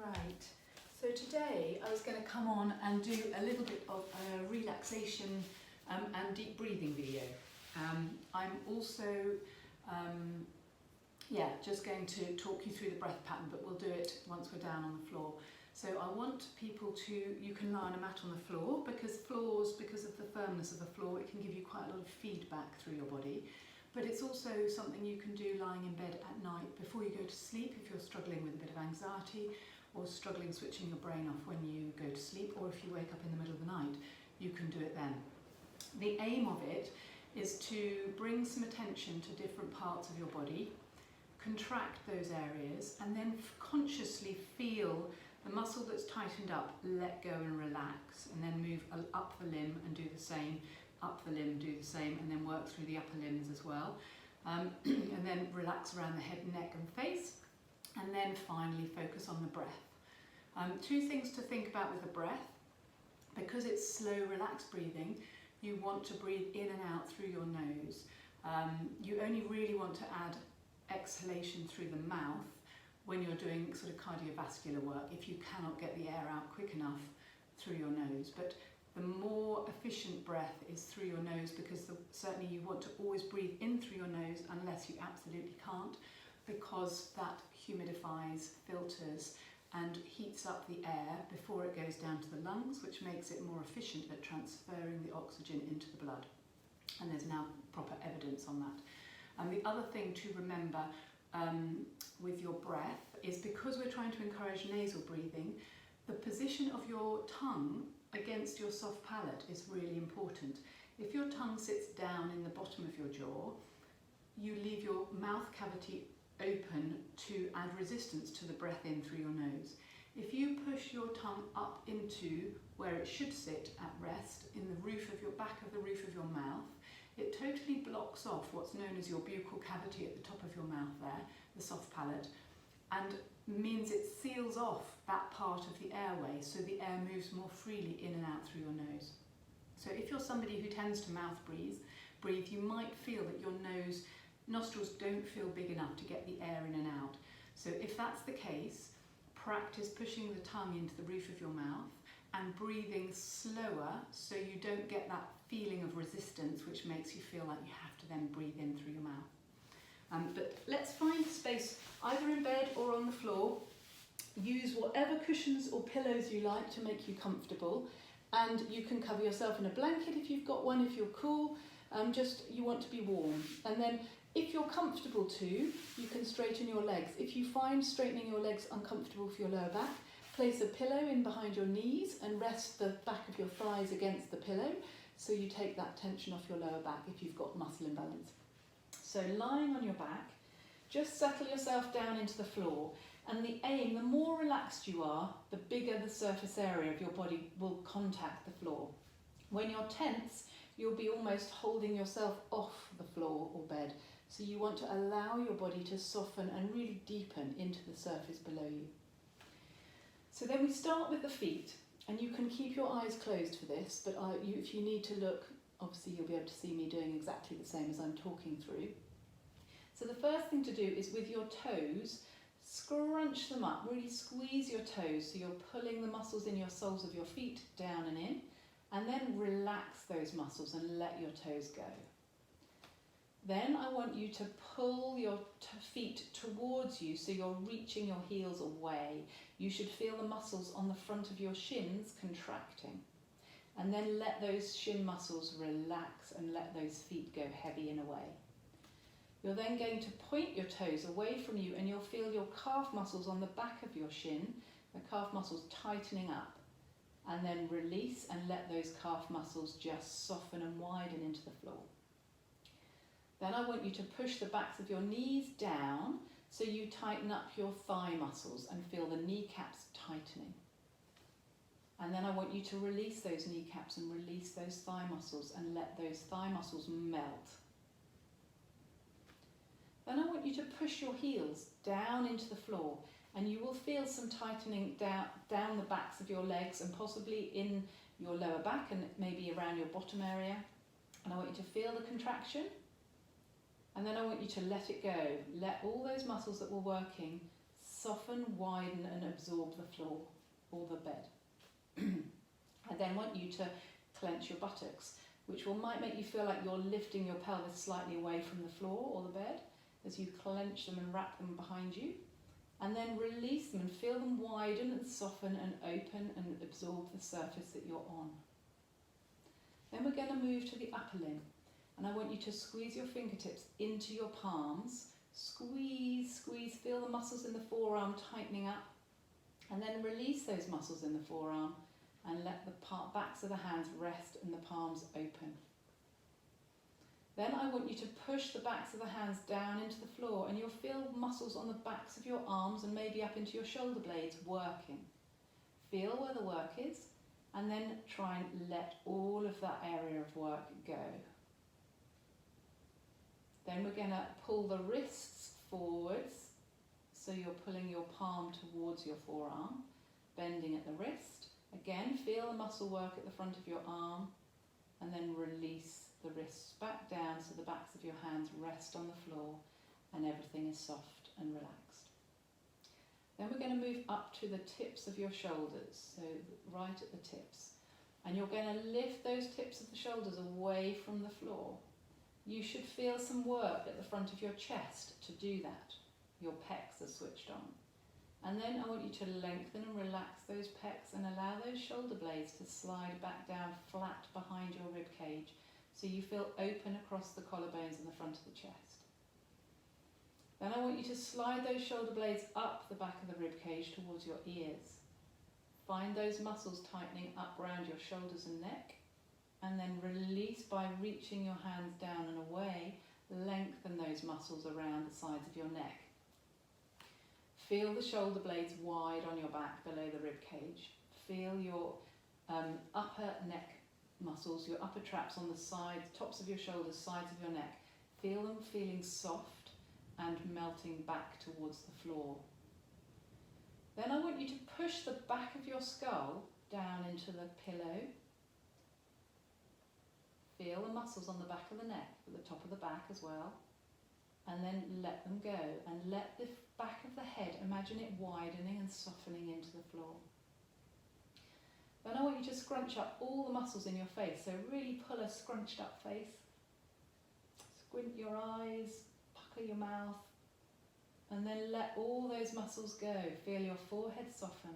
Right, so today I was going to come on and do a little bit of a relaxation and deep breathing video. I'm also just going to talk you through the breath pattern, but we'll do it once we're down on the floor. So I want people to, you can lie on a mat on the floor, because of the firmness of the floor, it can give you quite a lot of feedback through your body. But it's also something you can do lying in bed at night before you go to sleep if you're struggling with a bit of anxiety or struggling switching your brain off when you go to sleep, or if you wake up in the middle of the night, you can do it then. The aim of it is to bring some attention to different parts of your body, contract those areas, and then consciously feel the muscle that's tightened up, let go and relax, and then move up the limb and do the same, up the limb, do the same, and then work through the upper limbs as well. And then relax around the head, neck and face, and then finally focus on the breath. Two things to think about with the breath. Because it's slow, relaxed breathing, you want to breathe in and out through your nose. You only really want to add exhalation through the mouth when you're doing sort of cardiovascular work, if you cannot get the air out quick enough through your nose. But the more efficient breath is through your nose, because certainly you want to always breathe in through your nose unless you absolutely can't, because that humidifies, filters and heats up the air before it goes down to the lungs, which makes it more efficient at transferring the oxygen into the blood. And there's now proper evidence on that. And the other thing to remember with your breath is, because we're trying to encourage nasal breathing, the position of your tongue against your soft palate is really important. If your tongue sits down in the bottom of your jaw, you leave your mouth cavity open to add resistance to the breath in through your nose. If you push your tongue up into where it should sit at rest, in the roof of your back of the roof of your mouth, it totally blocks off what's known as your buccal cavity at the top of your mouth there, the soft palate, and means it seals off that part of the airway, so the air moves more freely in and out through your nose. So if you're somebody who tends to mouth breathe, you might feel that your nostrils don't feel big enough to get the air in and out. So if that's the case, practice pushing the tongue into the roof of your mouth and breathing slower, so you don't get that feeling of resistance which makes you feel like you have to then breathe in through your mouth. But let's find space either in bed or on the floor. Use whatever cushions or pillows you like to make you comfortable, and you can cover yourself in a blanket if you've got one, if you're cool. You want to be warm. And then if you're comfortable to, you can straighten your legs. If you find straightening your legs uncomfortable for your lower back, place a pillow in behind your knees and rest the back of your thighs against the pillow, so you take that tension off your lower back if you've got muscle imbalance. So lying on your back, just settle yourself down into the floor, and the aim, the more relaxed you are, the bigger the surface area of your body will contact the floor. When you're tense, you'll be almost holding yourself off the floor or bed. So you want to allow your body to soften and really deepen into the surface below you. So then we start with the feet, and you can keep your eyes closed for this, but if you need to look, obviously you'll be able to see me doing exactly the same as I'm talking through. So the first thing to do is, with your toes, scrunch them up, really squeeze your toes, so you're pulling the muscles in your soles of your feet down and in, and then relax those muscles and let your toes go. Then I want you to pull your feet towards you, so you're reaching your heels away. You should feel the muscles on the front of your shins contracting. And then let those shin muscles relax and let those feet go heavy and away. You're then going to point your toes away from you, and you'll feel your calf muscles on the back of your shin, the calf muscles tightening up. And then release and let those calf muscles just soften and widen into the floor. Then I want you to push the backs of your knees down, so you tighten up your thigh muscles and feel the kneecaps tightening. And then I want you to release those kneecaps and release those thigh muscles and let those thigh muscles melt. Then I want you to push your heels down into the floor, and you will feel some tightening down the backs of your legs, and possibly in your lower back and maybe around your bottom area. And I want you to feel the contraction, and then I want you to let it go. Let all those muscles that were working soften, widen and absorb the floor or the bed. I then want you to clench your buttocks, which might make you feel like you're lifting your pelvis slightly away from the floor or the bed as you clench them and wrap them behind you. And then release them and feel them widen and soften and open and absorb the surface that you're on. Then we're going to move to the upper limb. And I want you to squeeze your fingertips into your palms. Squeeze, squeeze, feel the muscles in the forearm tightening up. And then release those muscles in the forearm and let the backs of the hands rest and the palms open. Then I want you to push the backs of the hands down into the floor, and you'll feel muscles on the backs of your arms and maybe up into your shoulder blades working. Feel where the work is, and then try and let all of that area of work go. Then we're going to pull the wrists forwards, so you're pulling your palm towards your forearm, bending at the wrist. Again, feel the muscle work at the front of your arm, and then release the wrists back down so the backs of your hands rest on the floor and everything is soft and relaxed. Then we're going to move up to the tips of your shoulders, so right at the tips. And you're going to lift those tips of the shoulders away from the floor. You should feel some work at the front of your chest to do that. Your pecs are switched on. And then I want you to lengthen and relax those pecs and allow those shoulder blades to slide back down flat behind your rib cage, so you feel open across the collarbones and the front of the chest. Then I want you to slide those shoulder blades up the back of the rib cage towards your ears. Find those muscles tightening up around your shoulders and neck, and then release by reaching your hands down and away. Lengthen those muscles around the sides of your neck. Feel the shoulder blades wide on your back below the rib cage. Feel your upper neck muscles, your upper traps on the sides, tops of your shoulders, sides of your neck. Feel them feeling soft and melting back towards the floor. Then I want you to push the back of your skull down into the pillow. Feel the muscles on the back of the neck, at the top of the back as well. And then let them go, and let the back of the head, imagine it widening and softening into the floor. Then I want you to scrunch up all the muscles in your face, so really pull a scrunched up face. Squint your eyes, pucker your mouth, and then let all those muscles go. Feel your forehead soften,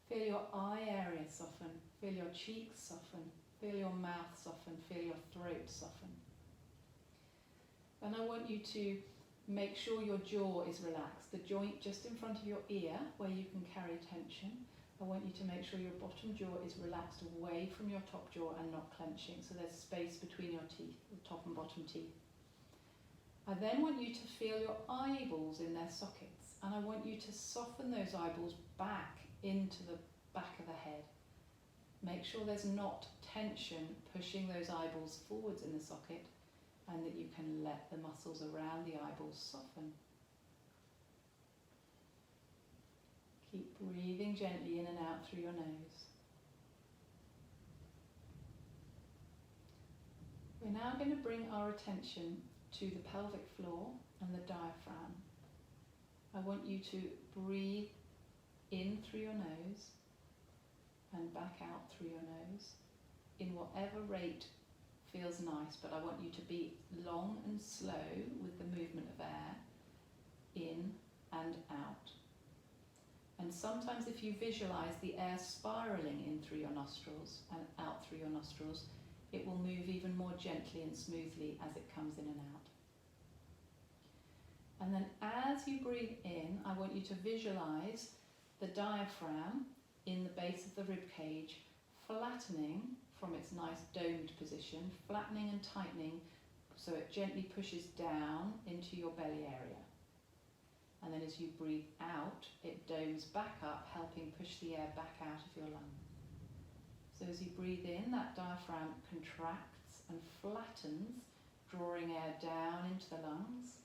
feel your eye area soften, feel your cheeks soften, feel your mouth soften, feel your throat soften. And I want you to make sure your jaw is relaxed. The joint just in front of your ear where you can carry tension. I want you to make sure your bottom jaw is relaxed away from your top jaw and not clenching, so there's space between your teeth, the top and bottom teeth. I then want you to feel your eyeballs in their sockets, and I want you to soften those eyeballs back into the back of the head. Make sure there's not tension pushing those eyeballs forwards in the socket, and that you can let the muscles around the eyeballs soften. Keep breathing gently in and out through your nose. We're now going to bring our attention to the pelvic floor and the diaphragm. I want you to breathe in through your nose and back out through your nose in whatever rate feels nice, but I want you to be long and slow with the movement of air in and out. And sometimes if you visualize the air spiraling in through your nostrils and out through your nostrils, it will move even more gently and smoothly as it comes in and out. And then as you breathe in, I want you to visualize the diaphragm in the base of the rib cage flattening from its nice domed position, flattening and tightening so it gently pushes down into your belly area. And then as you breathe out, it domes back up, helping push the air back out of your lungs. So as you breathe in, that diaphragm contracts and flattens, drawing air down into the lungs.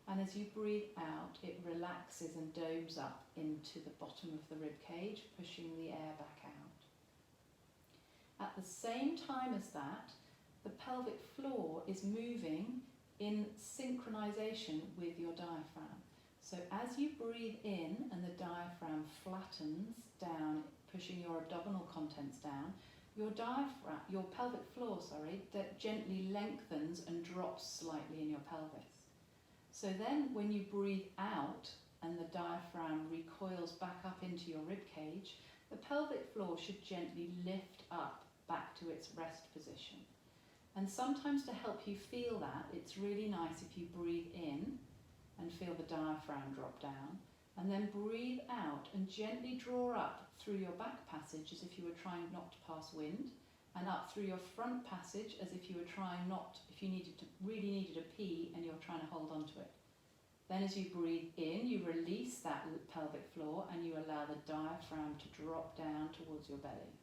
And as you breathe out, it relaxes and domes up into the bottom of the rib cage, pushing the air back out. At the same time as that, the pelvic floor is moving in synchronization with your diaphragm. So as you breathe in and the diaphragm flattens down, pushing your abdominal contents down, your diaphragm, your pelvic floor, that gently lengthens and drops slightly in your pelvis. So then when you breathe out and the diaphragm recoils back up into your rib cage, the pelvic floor should gently lift up back to its rest position. And sometimes to help you feel that, it's really nice if you breathe in and feel the diaphragm drop down, and then breathe out and gently draw up through your back passage as if you were trying not to pass wind, and up through your front passage as if you were trying not, if you really needed a pee and you're trying to hold on to it. Then as you breathe in, you release that pelvic floor and you allow the diaphragm to drop down towards your belly.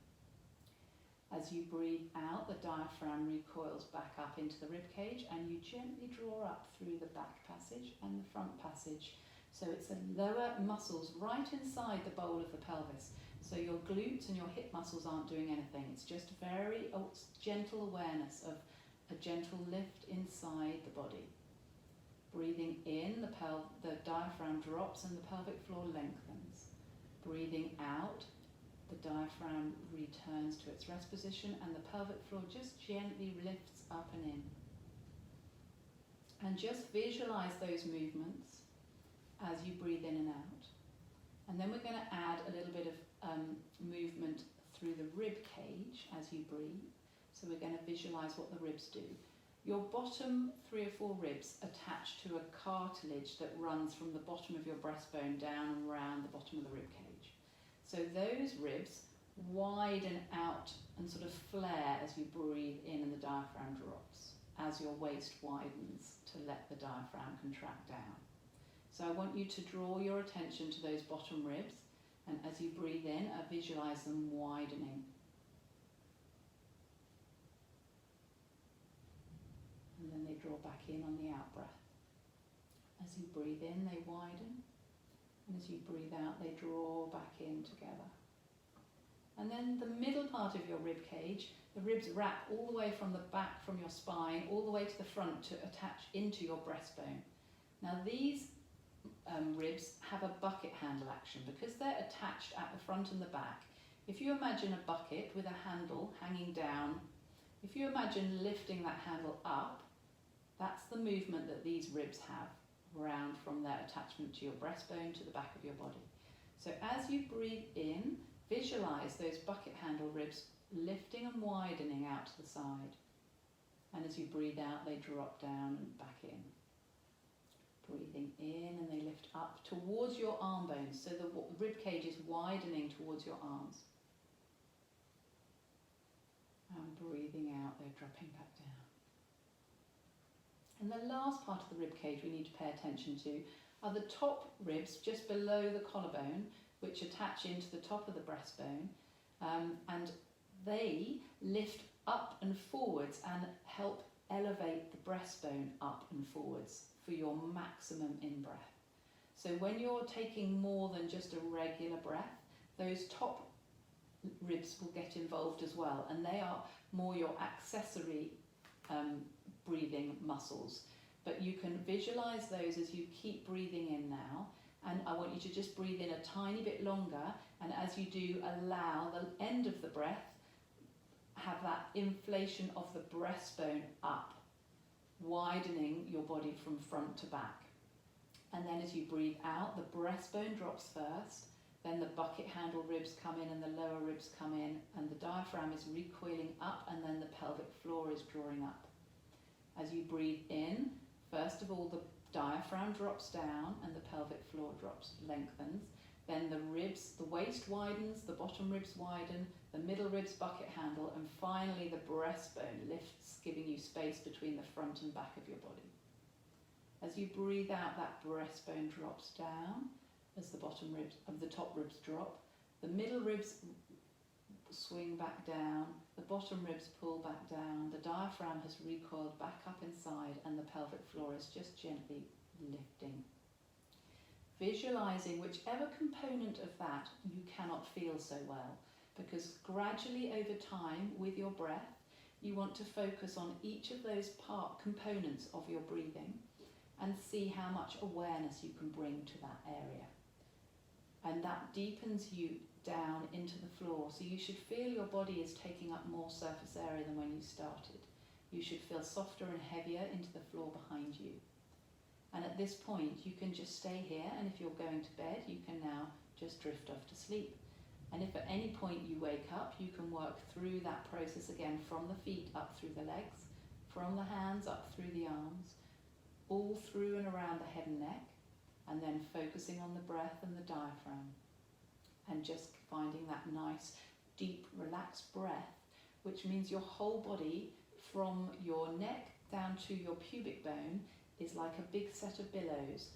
As you breathe out, the diaphragm recoils back up into the rib cage and you gently draw up through the back passage and the front passage. So it's the lower muscles right inside the bowl of the pelvis. So your glutes and your hip muscles aren't doing anything. It's just very gentle awareness of a gentle lift inside the body. Breathing in, the diaphragm drops and the pelvic floor lengthens. Breathing out, the diaphragm returns to its rest position and the pelvic floor just gently lifts up and in. And just visualize those movements as you breathe in and out. And then we're going to add a little bit of movement through the rib cage as you breathe. So we're going to visualize what the ribs do. Your bottom 3 or 4 ribs attach to a cartilage that runs from the bottom of your breastbone down and around the bottom of the rib cage. So those ribs widen out and sort of flare as you breathe in and the diaphragm drops, as your waist widens to let the diaphragm contract down. So I want you to draw your attention to those bottom ribs, and as you breathe in, visualize them widening. And then they draw back in on the out-breath. As you breathe in, they widen. And as you breathe out, they draw back in together. And then the middle part of your rib cage, the ribs wrap all the way from the back, from your spine, all the way to the front to attach into your breastbone. Now these ribs have a bucket handle action because they're attached at the front and the back. If you imagine a bucket with a handle hanging down, if you imagine lifting that handle up, that's the movement that these ribs have round from their attachment to your breastbone to the back of your body. So as you breathe in, visualize those bucket handle ribs lifting and widening out to the side. And as you breathe out, they drop down and back in. Breathing in and they lift up towards your arm bones. So the rib cage is widening towards your arms. And breathing out, they're dropping back down. And the last part of the rib cage we need to pay attention to are the top ribs just below the collarbone, which attach into the top of the breastbone, and they lift up and forwards and help elevate the breastbone up and forwards for your maximum in-breath. So when you're taking more than just a regular breath, those top ribs will get involved as well, and they are more your accessory breathing muscles. But you can visualize those as you keep breathing in now, and I want you to just breathe in a tiny bit longer, and as you do, allow the end of the breath, have that inflation of the breastbone up, widening your body from front to back. And then as you breathe out, the breastbone drops first, then the bucket handle ribs come in and the lower ribs come in, and the diaphragm is recoiling up, and then the pelvic floor is drawing up. As you breathe in, first of all, the diaphragm drops down and the pelvic floor lengthens. Then the ribs, the waist widens, the bottom ribs widen, the middle ribs bucket handle, and finally the breastbone lifts, giving you space between the front and back of your body. As you breathe out, that breastbone drops down as the bottom ribs, the top ribs drop. The middle ribs swing back down, the bottom ribs pull back down, the diaphragm has recoiled back up inside, and the pelvic floor is just gently lifting. Visualizing whichever component of that you cannot feel so well, because gradually over time with your breath, you want to focus on each of those components of your breathing, and see how much awareness you can bring to that area. And that deepens you down into the floor. So you should feel your body is taking up more surface area than when you started. You should feel softer and heavier into the floor behind you. And at this point, you can just stay here, and if you're going to bed, you can now just drift off to sleep. And if at any point you wake up, you can work through that process again, from the feet up through the legs, from the hands up through the arms, all through and around the head and neck, and then focusing on the breath and the diaphragm, and just finding that nice, deep, relaxed breath, which means your whole body, from your neck down to your pubic bone, is like a big set of billows,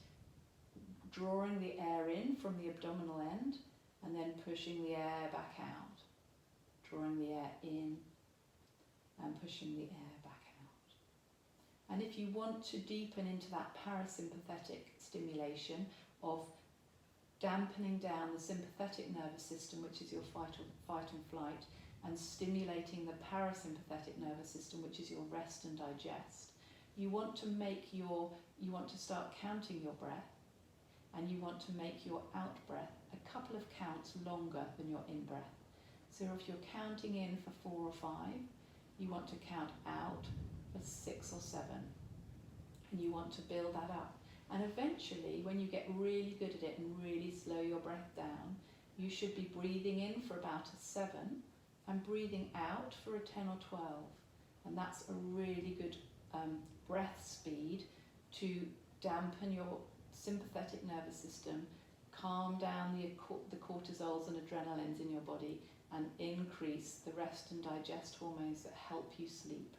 drawing the air in from the abdominal end, and then pushing the air back out, drawing the air in, and pushing the air back out. And if you want to deepen into that parasympathetic stimulation of dampening down the sympathetic nervous system, which is your fight and flight, and stimulating the parasympathetic nervous system, which is your rest and digest, you want to start counting your breath, and you want to make your out breath a couple of counts longer than your in breath. So if you're counting in for 4 or 5, you want to count out for 6 or 7, and you want to build that up. And eventually, when you get really good at it and really slow your breath down, you should be breathing in for about a 7 and breathing out for a 10 or 12. And that's a really good breath speed to dampen your sympathetic nervous system, calm down the cortisols and adrenalines in your body, and increase the rest and digest hormones that help you sleep.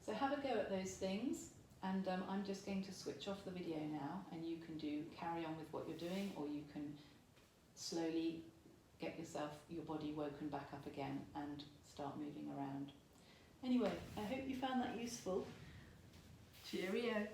So have a go at those things, and I'm just going to switch off the video now, and you can carry on with what you're doing, or you can slowly get your body woken back up again and start moving around. Anyway, I hope you found that useful. Cheerio.